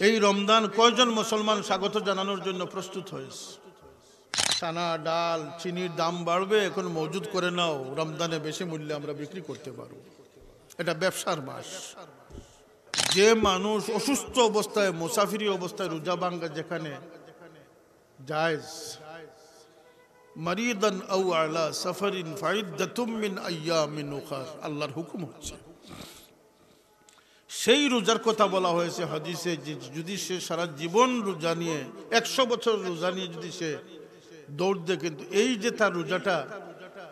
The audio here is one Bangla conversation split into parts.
এই রমজান কয়জন মুসলমান স্বাগত জানানোর জন্য প্রস্তুত হয়েছে? চানা ডাল চিনির দাম বাড়বে, এখন মজুদ করে নাও, রমজানে বেশি মূল্যে আমরা বিক্রি করতে পারব। এটা ব্যবসার মাস। যে মানুষ অসুস্থ অবস্থায় মুসাফিরি অবস্থায় রোজা ভাঙ্গা যেখানে জায়েজ, মারিদান আও আলা সাফারিন ফাইদ্দাতুম মিন আইয়ামিন উখার, আল্লাহর হুকুম হচ্ছে। সেই রোজার কথা বলা হয়েছে হাদিসে যে যদি সে সারা জীবন রোজা নিয়ে 100 বছর রোজা নিয়ে যদি সে দৌড় দেয়, কিন্তু এই যে তার রোজাটা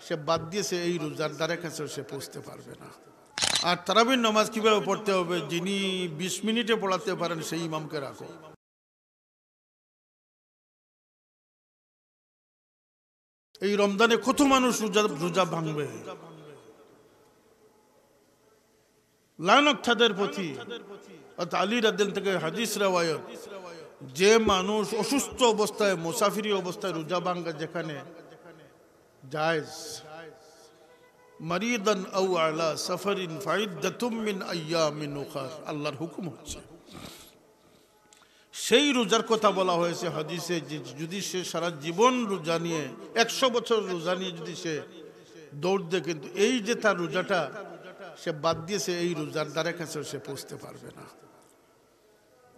সে বাদ দিয়েছে, এই রোজার দ্বারা কাছে সে পৌঁছতে পারবে না। আর তারাবির নামাজ কিভাবে পড়তে হবে? যিনি 20 মিনিটে পড়াতে পারেন সেই ইমামকে রাখো। এই রমজানে কত মানুষ রোজা ভাঙবে? লানত তাদের প্রতি। আলী রাদিয়াল্লাহু থেকে হাদিস রওয়ায়াত, যে মানুষ অসুস্থ অবস্থায় মুসাফিরি অবস্থায় রোজা ভাঙ্গা যেখানে জায়েজ, মারিদান আও আলা সাফারিন ফাইদ্দাতুম মিন আইয়ামিন উখার, আল্লাহর হুকুম হচ্ছে। সেই রোজার কথা বলা হয়েছে হাদিসে যে যদি সে সারা জীবন রোজা নিয়ে 100 বছর রোজা নিয়ে যদি সে দৌড় দেয়, কিন্তু এই যে তার রোজাটা সে বাদ দিয়েছে, এই রোজার দ্বারা কাছে সে পৌঁছতে পারবে না।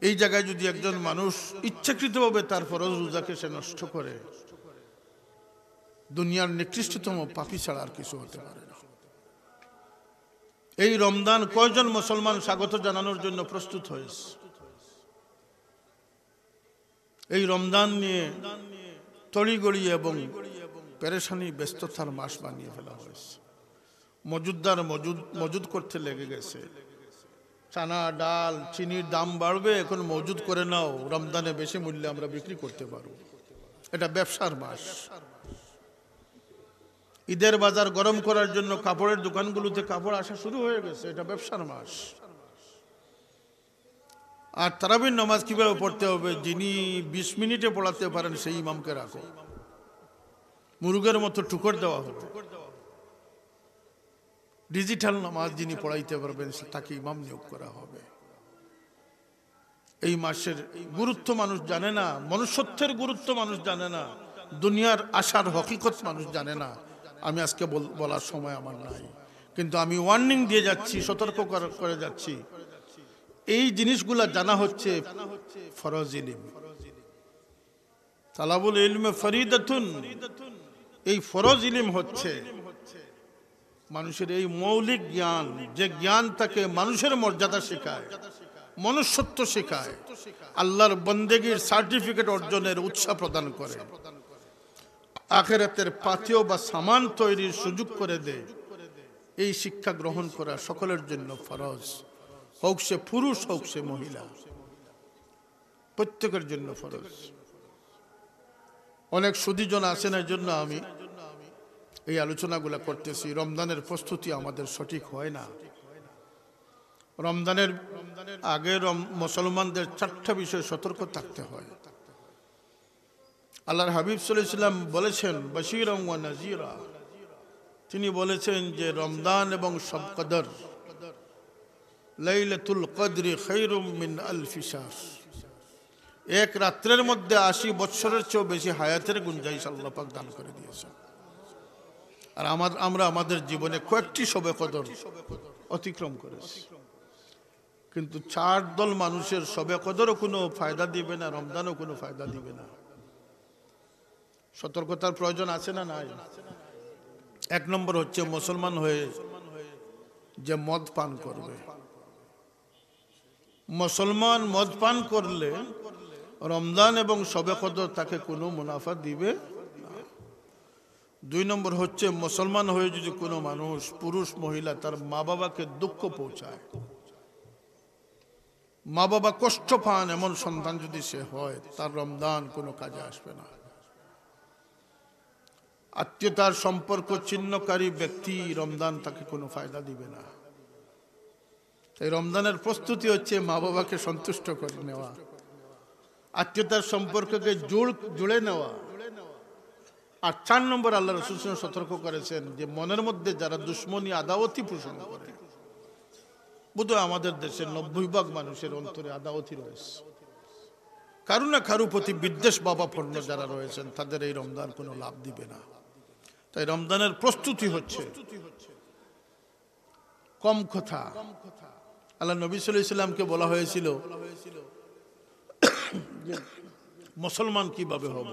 এই জায়গায় যদি একজন মানুষ ইচ্ছাকৃতভাবে তার ফরজ রোজাকে সে নষ্ট করে, দুনিয়ার নিকৃষ্টতম পাপী ছাড়া আর কিছু হতে পারে না। এই রমজান কয়জন মুসলমান স্বাগত জানানোর জন্য প্রস্তুত হয়েছে? এই রমজান নিয়ে তড়িগড়ি এবং পেরেশানি ব্যস্ততার মাস বানিয়ে ফেলা হয়েছে। মজুদদার মজুদ করতে লেগে গেছে। চানা ডাল চিনির দাম বাড়বে, এখন মজুদ করে নাও, রমজানে বেশি মূল্যে আমরা বিক্রি করতে পারব। এটা ব্যবসার মাস। ঈদের বাজার গরম করার জন্য কাপড়ের দোকানগুলোতে কাপড় আসা শুরু হয়ে গেছে। এটা ব্যবসার মাস। আর তারাবির নামাজ কিভাবে পড়তে হবে? যিনি 20 মিনিটে পড়াতে পারেন সেই ইমামকে রাখো। মুরগের মতো টুকর দেওয়া হবে। ডিজিটাল নামাজ যিনি পড়াইতে পারবেন তাকে ইমাম নিয়োগ করা হবে। এই মাসের গুরুত্ব মানুষ জানে না, মনুষ্যত্বের গুরুত্ব মানুষ জানে না, দুনিয়ার আশার হকিকত মানুষ জানে না। আমি আজকে বলার সময় আমার নাই, কিন্তু আমি ওয়ার্নিং দিয়ে যাচ্ছি, সতর্ক করে যাচ্ছি। এই জিনিসগুলা জানা হচ্ছে ফরজ ইলম। তালাবুল ইলমে ফরিদাতুন, এই ফরজ ইলম হচ্ছে মানুষের এই মৌলিক জ্ঞান, যে জ্ঞান তাকে মানুষের মর্যাদা শেখায়, মনুষ্যত্ব শেখায়, আল্লাহর বন্দেগীর সার্টিফিকেট অর্জনের উৎসাহ প্রদান করে, আখিরাতের পাথেয় বা সামান তৈরির সুযোগ করে দেয়। এই শিক্ষা গ্রহণ করা সকলের জন্য ফরজ, হোক সে পুরুষ হোক সে মহিলা, প্রত্যেকের জন্য ফরজ। অনেক সুদীজন আছেন, এই জন্য আমি এই আলোচনাগুলো করতেছি। রমজানের প্রস্তুতি আমাদের সঠিক হয় না। রমজানের আগে মুসলমানদের 4টা বিষয়ে সতর্ক থাকতে হয়। আল্লাহর হাবিব সাল্লাল্লাহু আলাইহি ওয়াসাল্লাম বলেছেন বাশীরান ওয়া নাযীরা, তিনি বলেছেন যে রমজান এবং শব কদর, লাইলাতুল কদরি খায়রুম মিন আলফি শাহর, এক রাত্রের মধ্যে 80 বছরের চেয়েও বেশি হায়াতের গুঞ্জাইশ আল্লাহ পাক দান করে দিয়েছেন। আর আমরা আমাদের জীবনে কয়েকটি শবে কদর অতিক্রম করেছি, কিন্তু 4 দল মানুষের শবে কদরও কোনো ফায়দা দিবে না, রমজানও কোনো ফায়দা দিবে না। সতর্কতার প্রয়োজন আছে না নাই? 1 নম্বর হচ্ছে মুসলমান হয়ে যে মদ পান করবে। মুসলমান মদ পান করলে রমজান এবং শবে কদর তাকে কোনো মুনাফা দিবে না। 2 নম্বর হচ্ছে মুসলমান হয়ে যদি কোনো মানুষ, পুরুষ মহিলা, তার মা বাবাকে দুঃখ পৌঁছায়, মা বাবা কষ্ট পান এমন সন্তান যদি সে হয়, তার রমজান কোনো কাজে আসবে না। আত্মীয়তার সম্পর্ক ছিন্নকারী ব্যক্তি, রমজান তাকে কোনো ফায়দা দিবে না। তাই রমজানের প্রস্তুতি হচ্ছে মা বাবাকে সন্তুষ্ট করে নেওয়া, আত্মীয়তার সম্পর্ককে জুড়ে নেওয়া। আর 4 নম্বর আল্লাহ রাসূল সতর্ক করেছেন যে মনের মধ্যে যারা দুশ্মনী আদাওয়াতি পোষণ করে, বোধহয় আমাদের দেশের 90% মানুষের অন্তরে আদাওয়াতি রয়েছে। কারো না কারো প্রতি বিদ্বেষ ভাবাপন্ন যারা রয়েছেন তাদের এই রমজান কোনো লাভ দিবে না। তাই রমজানের প্রস্তুতি হচ্ছে কম কথা। আল্লাহ নবী সাল্লাল্লাহু আলাইহি ওয়াসাল্লামকে বলা হয়েছিল মুসলমান কিভাবে হব।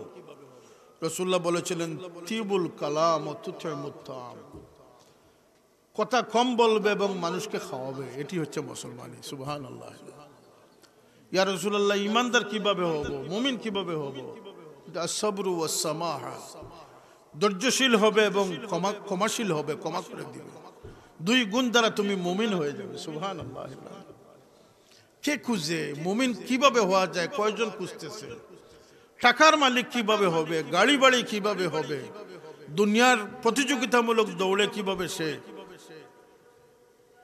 রাসূলুল্লাহ বলেছিলেন তিবুল কালাম ও তুতইমুত তাআম, কথা কম বলবে এবং মানুষকে খাওয়াবে, এটি হচ্ছে মুসলমানি। সুবহানাল্লাহ। ইয়া রাসূলুল্লাহ, ঈমানদার কিভাবে হব, মুমিন কিভাবে হব? আস-সাবরু ওয়াস-সামাহা, ধৈর্যশীল হবে এবং ক্ষমাশীল হবে, ক্ষমা করে দিবে। দুই গুণ দ্বারা তুমি মুমিন হয়ে যাবে। সুবহানাল্লাহ। কে খুঁজে মুমিন কিভাবে হওয়া যায়? কয়জন খুঁজতেছে? টাকার মালিক কিভাবে হবে, গাড়ি বাড়ি কিভাবে হবে, দুনিয়ার প্রতিযোগিতামূলক দৌড়ে কিভাবে সে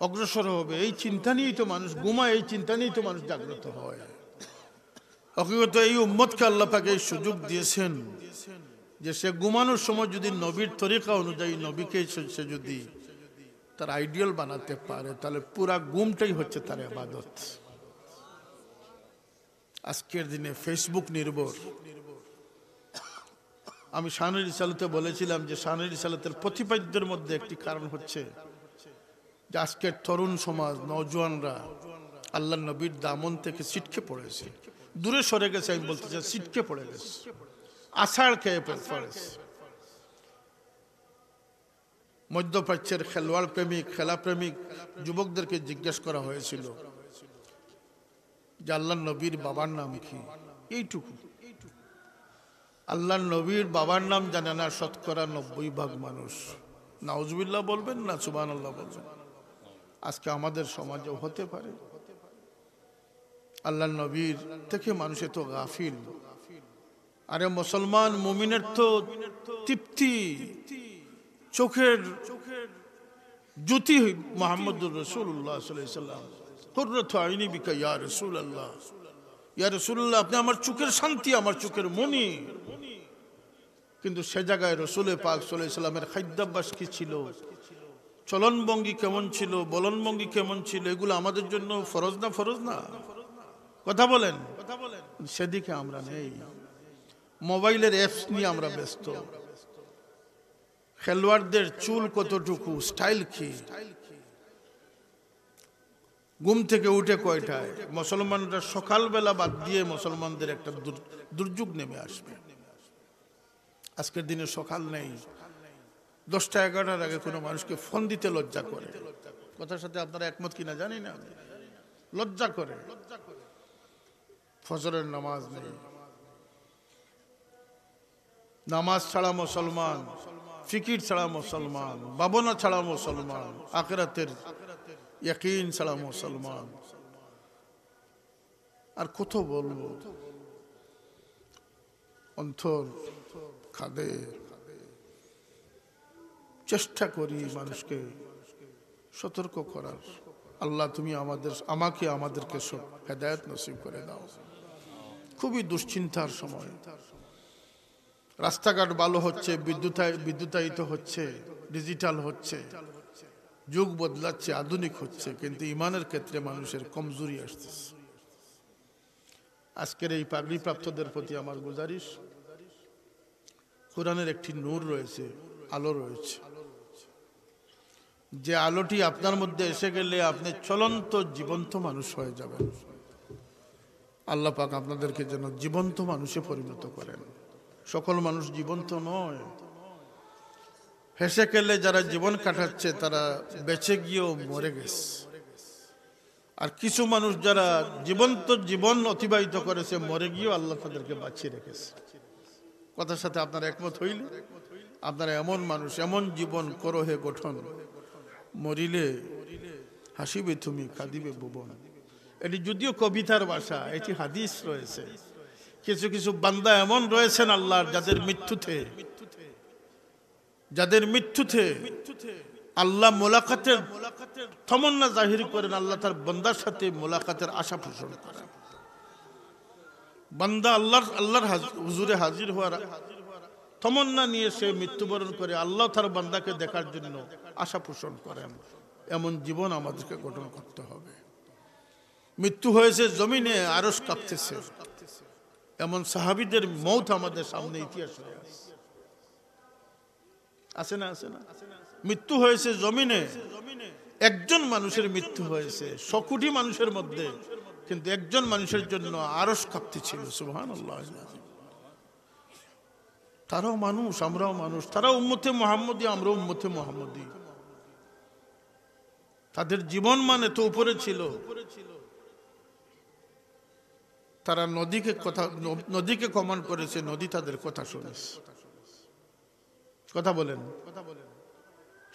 অগ্রসর হবে, এই চিন্তা নিয়েই তো মানুষ ঘুমায়, এই চিন্তা নিয়েই তো মানুষ জাগ্রত হয়। হকিকত এই উম্মতকে আল্লাহ পাক এই সুযোগ দিয়েছেন যে সে ঘুমানোর সময় যদি নবীর তরিকা অনুযায়ী নবীকে সে যদি তার আইডিয়াল বানাতে পারে, তাহলে পুরা ঘুমটাই হচ্ছে তার ইবাদত। আজকের দিনে ফেসবুক নির্ভর। আমি শানের রিসালাতে বলেছিলাম যে শানের রিসালাতের প্রতিপাদ্যের মধ্যে একটি কারণ হচ্ছে যে আজকের তরুণ সমাজ, নওজোয়ানরা আল্লাহ নবীর দামন থেকে ছিটকে পড়েছে, দূরে সরে গেছে। আমি বলতে চাই ছিটকে পড়ে গেছে, আষাঢ় খেয়ে পড়েছে। মধ্যপ্রাচ্যের খেলোয়াড় প্রেমিক, খেলা প্রেমিক যুবকদেরকে জিজ্ঞেস করা হয়েছিল যে আল্লাহ নবীর বাবার নাম কি? এইটুকু। আল্লাহ নবীর বাবার নাম জানে না শতকরা 90% মানুষ। নাউজুবিল্লাহ বলবেন না সুবহানাল্লাহ বলবেন? আজকে আমাদের সমাজেও হতে পারে। আল্লাহ নবীর থেকে মানুষ এত গাফিল। আরে মুসলমান মুমিনের তো তৃপ্তি, চোখের জ্যোতি মুহাম্মদুর রাসূলুল্লাহ সাল্লাল্লাহু আলাইহি ওয়াসাল্লাম। কুররাতু আইনি বিকা ইয়া রাসূলুল্লাহ, ইয়া রাসূলুল্লাহ, আপনি আমার চোখের শান্তি, আমার চোখের মনি। কিন্তু সে জায়গায় রাসূল পাক সাল্লাল্লাহু আলাইহি ওয়াসাল্লামের খাদ্যাভ্যাস কি ছিল, চলনভঙ্গি কেমন ছিল, বলনভঙ্গি কেমন ছিল, এগুলো আমাদের জন্য ফরজ না? ফরজ না? কথা বলেন। সেদিকে আমরা নেই। মোবাইলের অ্যাপস নিয়ে আমরা ব্যস্ত। খেলোয়াড়দের চুল কতটুকু, স্টাইল কি, ঘুম থেকে উঠে কয়টায়, মুসলমানরা সকালবেলা বাদ দিয়ে মুসলমানদের একটা দুর্যোগ নেমে আসবে। আজকের দিনে সকাল নেই। 10টা 11টার আগে কোনো মানুষকে ফোন দিতে লজ্জা করে। কথার সাথে আপনারা একমত কিনা জানি না, লজ্জা করে। ফজরের নামাজ নেই, নামাজ ছাড়া মুসলমান, ফিকির ছাড়া মুসলমান, ভাবনা ছাড়া মুসলমান, আখিরাতের ইয়াকিন ছাড়া মুসলমান। আর কত বলবো, অন্তর খাদে। চেষ্টা করি মানুষকে সতর্ক করার। আল্লাহ তুমি আমাকে আমাদেরকে সব হেদায়েত নসিব করে দাও। খুবই দুশ্চিন্তার সময়। রাস্তাঘাট ভালো হচ্ছে, বিদ্যুতায়িত হচ্ছে, ডিজিটাল হচ্ছে, যুগ বদলাচ্ছে, আধুনিক হচ্ছে, কিন্তু ইমানের ক্ষেত্রে মানুষের কমজোরি আসতেছে। আজকের এই পাগড়ি প্রাপ্তদের প্রতি আমার গুজারিশ, কোরআনের একটি নূর রয়েছে, আলো রয়েছে, যে আলোটি আপনার মধ্যে এসে গেলে আপনি চলন্ত জীবন্ত মানুষ হয়ে যাবেন। আল্লাহ পাক আপনাদেরকে যেন জীবন্ত মানুষে পরিণত করেন। সকল মানুষ জীবন্ত নয়। হেসে খেলে যারা জীবন কাটাচ্ছে তারা বেঁচে গিয়েও মরে গেছে। আর কিছু মানুষ যারা জীবন্ত জীবন অতিবাহিত করেছে, মরে গিয়েও আল্লাহ তাদেরকে বাঁচিয়ে রেখেছে। কথার সাথে আপনারা একমত হইলে, আপনারা এমন মানুষ, এমন জীবন করো হে গঠন, মরিলে হাসিবে তুমি, কাঁদিবে ভুবন। এটি যদিও কবিতার ভাষা, এটি হাদিস রয়েছে। কিছু কিছু বান্দা এমন রয়েছেন আল্লাহর, যাদের মৃত্যুতে আল্লাহ মোলাকাতের তমন্না জাহির করেন, আল্লাহ তার বান্দার সাথে মোলাকাতের আশা পোষণ করেন। বান্দা আল্লাহর হুজুরে হাজির হওয়ার তমন্না নিয়ে সে মৃত্যুবরণ করে, আল্লাহ তার বান্দাকে দেখার জন্য আশা পোষণ করেন। এমন জীবন আমাদেরকে গঠন করতে হবে। মৃত্যু হয়েছে জমিনে, আরশ কাঁপতেছে, এমন সাহাবীদের মৌত আমাদের সামনে ইতিহাস হয়ে আছে না আছে না? মৃত্যু হয়েছে জমিনে, একজন মানুষের মৃত্যু হয়েছে 100 কোটি মানুষের মধ্যে, কিন্তু একজন মানুষের জন্য আরশ কাঁপতেছিল। সুবহানাল্লাহ। তারাও মানুষ, আমরাও মানুষ, তারাও উম্মতে মুহাম্মদী, আমরাও উম্মতে মুহাম্মদী। তাদের জীবন মানে তো উপরে ছিল। তারা নদীকে কমান্ড করেছে, নদী তাদের কথা শুনেছে। কথা বলেন।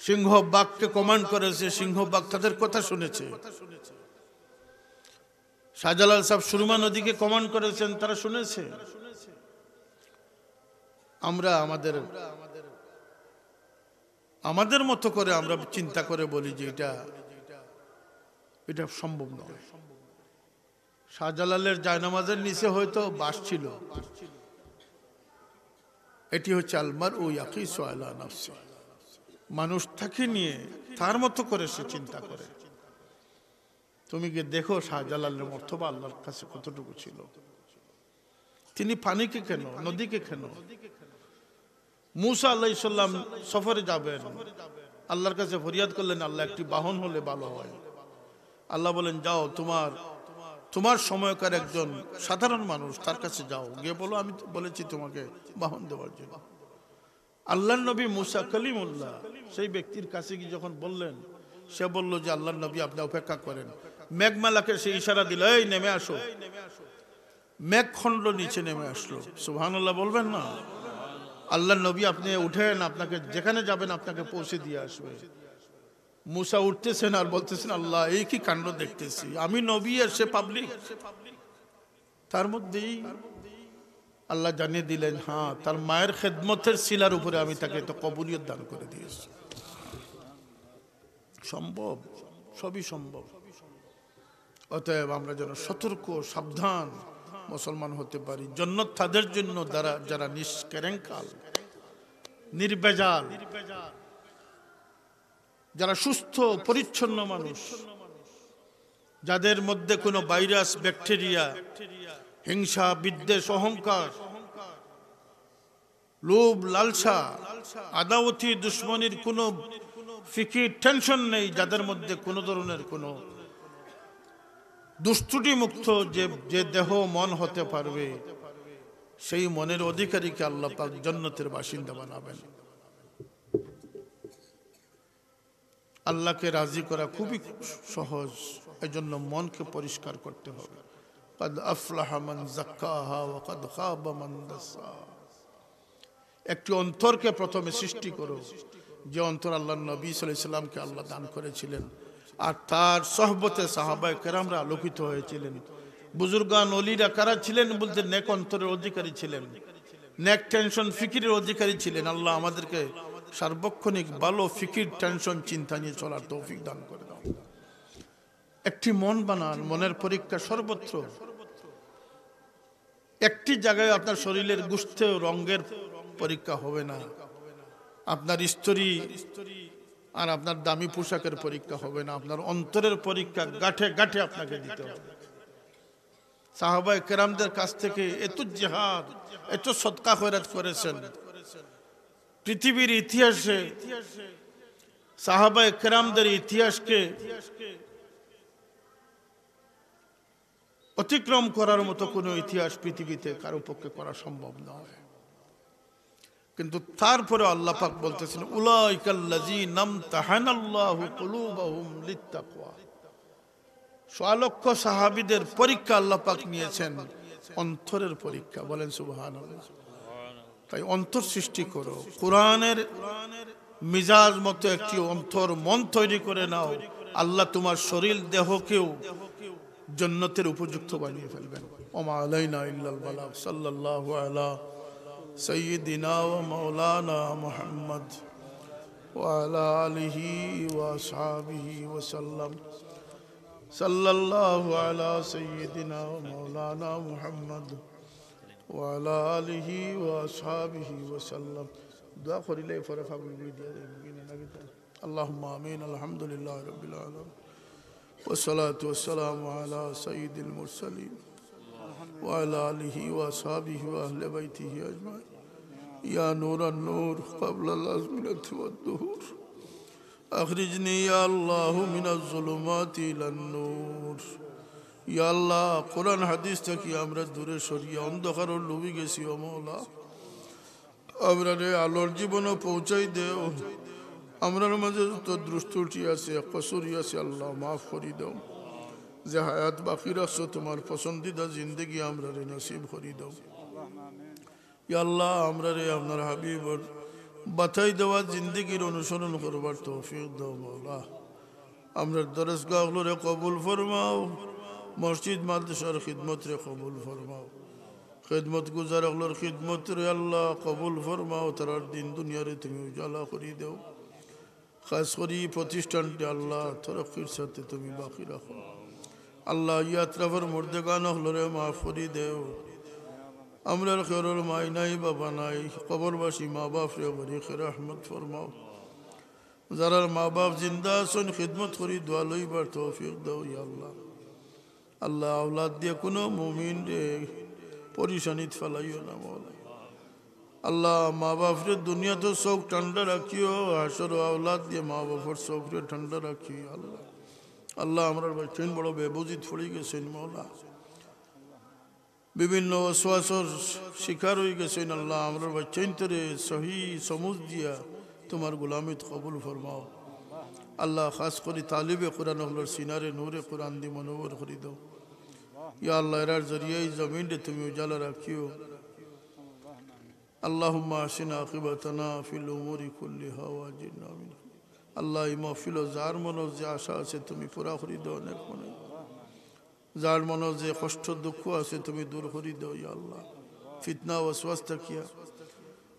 সিংহ বাঘকে কমান্ড করেছে, সিংহ বাঘ তাদের কথা শুনেছে। শাহজালাল সাহেব সুরমা নদীকে কমান্ড করেছেন, তারা শুনেছে। আমরা আমাদের মতো করে আমরা চিন্তা করে বলি যে এটা সম্ভব নয়। শাহজালালের জায়নামাজের নিচে হয়তো বাস ছিল। এটি হচ্ছে আলমার ও ইয়াকিসু আলা নাফসি, মানুষ তাকে নিয়ে তার মতো করে সে চিন্তা করে। তুমি কি দেখো শাহজালালের মর্তবা আল্লাহর কাছে কতটুকু ছিল। তিনি পানিকে কেন, নদীকে কেন, মুসা আলাইহিস সালাম সফরে যাবেন, আল্লাহর কাছে ফরিয়াদ করলেন, আল্লাহ একটি বাহন হলে ভালো হয়। আল্লাহ বলেন, যাও তোমার সময়কার একজন সাধারণ মানুষ, তার কাছে যাও, গিয়ে বলো আমি বলেছি তোমাকে বাহন দেওয়ার জন্য। আল্লাহর নবী মুসা কালিমুল্লাহ সেই ব্যক্তির কাছে গিয়ে যখন বললেন, সে বলল যে আল্লাহর নবী আপনি অপেক্ষা করেন। মেঘমালাকে সে ইশারা দিল, এই নেমে আসো। মেঘখণ্ড নিচে নেমে আসলো। সুবহানাল্লাহ বলবেন না? আল্লাহর নবী আপনি উঠেন, আপনাকে যেখানে যাবেন আপনাকে পৌঁছে দিয়ে আসবে। মুসা উঠতেছেন আর বলতেছেন, আল্লাহ এই কি কাণ্ড দেখতেছি, আমি নবী আর সে পাবলিক। তার মধ্যেই আল্লাহ জানিয়ে দিলেন, হ্যাঁ তার মায়ের খেদমতের শিলার উপরে আমি তাকে তো কবুলিয়ত দান করে দিয়েছি। সম্ভব, সবই সম্ভব। অতএব আমরা যেন সতর্ক সাবধান মুসলমান হতে পারি। জান্নাত তাদের জন্য যারা নিষ্কেরেঙ্কাল, নির্বেজাল, যারা সুস্থ পরিচ্ছন্ন মানুষ, যাদের মধ্যে কোনো ভাইরাস, ব্যাকটেরিয়া, হিংসা, বিদ্বেষ, অহংকার, লোভ, লালসা, আদাওয়াতি, দুশ্মনীর কোনো ফিকির, টেনশন নেই, যাদের মধ্যে কোনো ধরনের কোনো দুষ্টুটি মুক্ত যে দেহ মন হতে পারবে, সেই মনের অধিকারীকে আল্লাহ পাক জান্নাতের বাসিন্দা বানাবেন। আল্লাহকে রাজি করা খুবই সহজ, এজন্য মনকে পরিষ্কার করতে হবে। قد أفلح من زكاها وقد خاب من دساها। একটি অন্তরকে প্রথমে সৃষ্টি করো, যে অন্তর আল্লাহর নবী সাল্লাল্লাহু আলাইহি সাল্লামকে আল্লাহ দান করেছিলেন, আর তার সহবতে সাহাবায়ে কেরামরা আলোকিত হয়েছিলেন। বুজুর্গান ওলিরা কারা ছিলেন বলতে, নেক অন্তরের অধিকারী ছিলেন, নেক টেনশন ফিকিরের অধিকারী ছিলেন। আল্লাহ আমাদেরকে সার্বক্ষণিক ভালো ফিকির, টেনশন, চিন্তা নিয়ে চলার তৌফিক দান করে দাও। একটি মন বানান, মনের পরীক্ষা সর্বত্র। একটি জায়গায় আপনার শরীরের গোশতে রঙের পরীক্ষা হবে না, আপনার স্ত্রী আর আপনার দামি পোশাকের পরীক্ষা হবে না, আপনার অন্তরের পরীক্ষা গাঁঠে গাঁঠে আপনাকে দিতে হবে। সাহাবায়ে কেরামদের কাছ থেকে এত জিহাদ, এত সদকা খয়রাত করেছেন। পৃথিবীর ইতিহাসে সাহাবায়ে কেরামদের ইতিহাসকে অতিক্রম করার মতো কোনো ইতিহাস পৃথিবীতে কারো পক্ষে করা সম্ভব নয়। কিন্তু তারপরে আল্লাহ পাক বলতেছেন, উলাইকাল্লাযীনা ইমতাহানাল্লাহু কুলুবাহুম লিত্তাকওয়া। সোয়ালক্ষ সাহাবীদের পরীক্ষা আল্লাহ পাক নিয়েছেন, অন্তরের পরীক্ষা। বলেন সুবহানাল্লাহ। তাই অন্তর সৃষ্টি করো, কোরআনের মিজাজ মতো একটি অন্তর, মন তৈরি করে নাও। আল্লাহ তোমার শরীর দেহকেও জান্নাতের উপযুক্ত বানিয়ে ফেলবেন। ওমা আলাইনা ইল্লাল বালাগ। সাল্লাল্লাহু আলা সাইয়্যিদিনা ওয়া মাওলানা মুহাম্মদ ওয়া আলা আলিহি ওয়া আসহাবিহি ওয়া সাল্লাম। সাল্লাল্লাহু আলা সাইয়্যিদিনা ওয়া মাওলানা মুহাম্মদ ওয়া আলা আলিহি ওয়া আসহাবিহি ওয়া সাল্লাম। দোয়া করিলে পরে ফাবুল দিয়ে দেবেন নাকি? আল্লাহুম্মা আমিন। আলহামদুলিল্লাহি রাব্বিল আলামিন। والصلاة والسلام على سيد المرسلين وعلى آله وأصحابه وأهل بيته أجمعين يا نور النور قبل الأزمنة والدهور أخرجني يا الله من الظلمات إلى النور يا الله قرآن حديث تكي أمر الدور شريع অন্ধকার লুবি গেছি ও মওলা আমরা রে আলোর জীবনও পৌঁছাই দেও আমরার মাঝে যত দুষ্টুটি আছে কসুরি আছে আল্লাহ মাফ করে দাও যে হায়াত বাকি রাখছো তোমার পছন্দিদা জিন্দগি আমরা রে নসিব করে দাও ইয়া আল্লাহ আমরা রে আপনার হাবিবর বাতাই দেওয়া জিন্দগির অনুসরণ করবার তৌফিক দাও মওলা আমরা দরসগাহগুলোরে কবুল ফরমাও মসজিদ মাদ্রাসার খিদমত রে কবুল ফরমাও খিদমত গুজার হলোর খিদমত রে আল্লাহ কবুল ফরমাও তার দিন দুনিয়ারে তুমি উজালা করে দাও খাস করি প্রতিষ্ঠানটি আল্লাহ তরক্কির সাথে তুমি বাকি রাখো আল্লাহ ইয়াত্রাফের মুর্দেগান হলরে মাফ করে দেও আমরার খেরর মাই নাই বাবা নাই কবরবাসী মা বাপ রে বরি খের রহমত ফরমাও যারার মা বাপ জিন্দা আছেন খিদমত করি দোয়া লইবার তৌফিক দাও ইয়া আল্লাহ আল্লাহ আওলাদ দিয়ে কোনো মুমিন রে পরিশানিত ফেলাইও না মওলা আল্লাহ মা বাপরে দুনিয়া তো চোখ ঠান্ডা রাখিও হাসর আওলাদ দিয়ে মা বাপর চোখরে ঠান্ডা রাখি আল্লাহ আল্লাহ আমরা বাচ্চান বড় বেবুজিত পড়ে গেছেন মওলা বিভিন্ন ওয়াসওয়াসর শিকার হয়ে গেছেন আল্লাহ আমরা বাচ্চান তোরে সহি সমুজ দিয়া তোমার গোলামিত কবুল ফরমাও আল্লাহ খাস করে তালিবে কোরআন হলোর সিনারে নূরে কোরআন দি মনোবর করে দাও ইয়া আল্লাহ এর জরিয়ে জমিন রে তুমি উজালা রাখিও اللهم احسن عاقبتنا في الامور كلها واجرنا من আল্লাহ এই মাহফিল যার মনে যে আশা আছে তুমি পুরা করে দাও অনেক মনে যার মনে যে কষ্ট দুঃখ আছে তুমি দূর করে দাও ইয়া আল্লাহ ফিতনা ওয়াসওয়াস থাকিয়া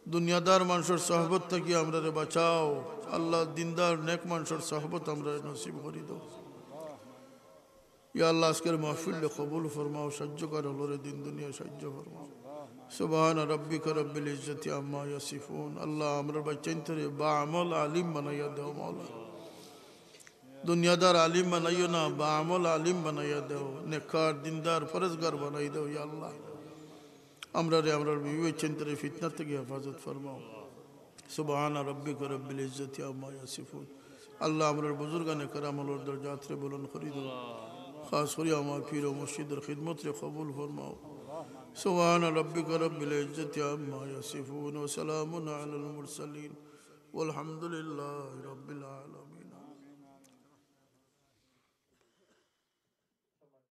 দুনিয়াদার মানুষের সহবত থাকিয়া আমরা রে বাঁচাও আল্লাহ দিনদার নেক মানুষের সহবত আমরা নসিব করে দাও ইয়া আল্লাহ আজকের মাহফিল কবুল ফরমাও সহ্য কর হলরে দিন দুনিয়া সহ্য ফরমাও সুবহান রাব্বিকা রব্বিল ইজ্জতি আম্মা ইয়াসিফুন আল্লাহ আমরা বাচ্চান তোরে বা আমল আলিম বানাইয়া দাও মাওলা দুনিয়াদার আলিম বানাইও না বা আমল আলিম বানাইয়া দাও নেককার দিনদার ফরজগার বানাই দাও ইয়া আল্লাহ আমরা রে আমরা বিবি বাচ্চান তোরে ফিতনা থেকে হেফাজত ফরমাও সুবহান রাব্বিকা রব্বিল ইজ্জতি আম্মা ইয়াসিফুন আল্লাহ আমরা বুজুর্গানে কারামুল দরজাত রে বুলন্দ করে দাও খাস করে আমার পীর ও মুর্শিদের খিদমত রে কবুল ফরমাও سبحان ربك رب العزة عما يصفون وسلام على المرسلين والحمد لله رب العالمين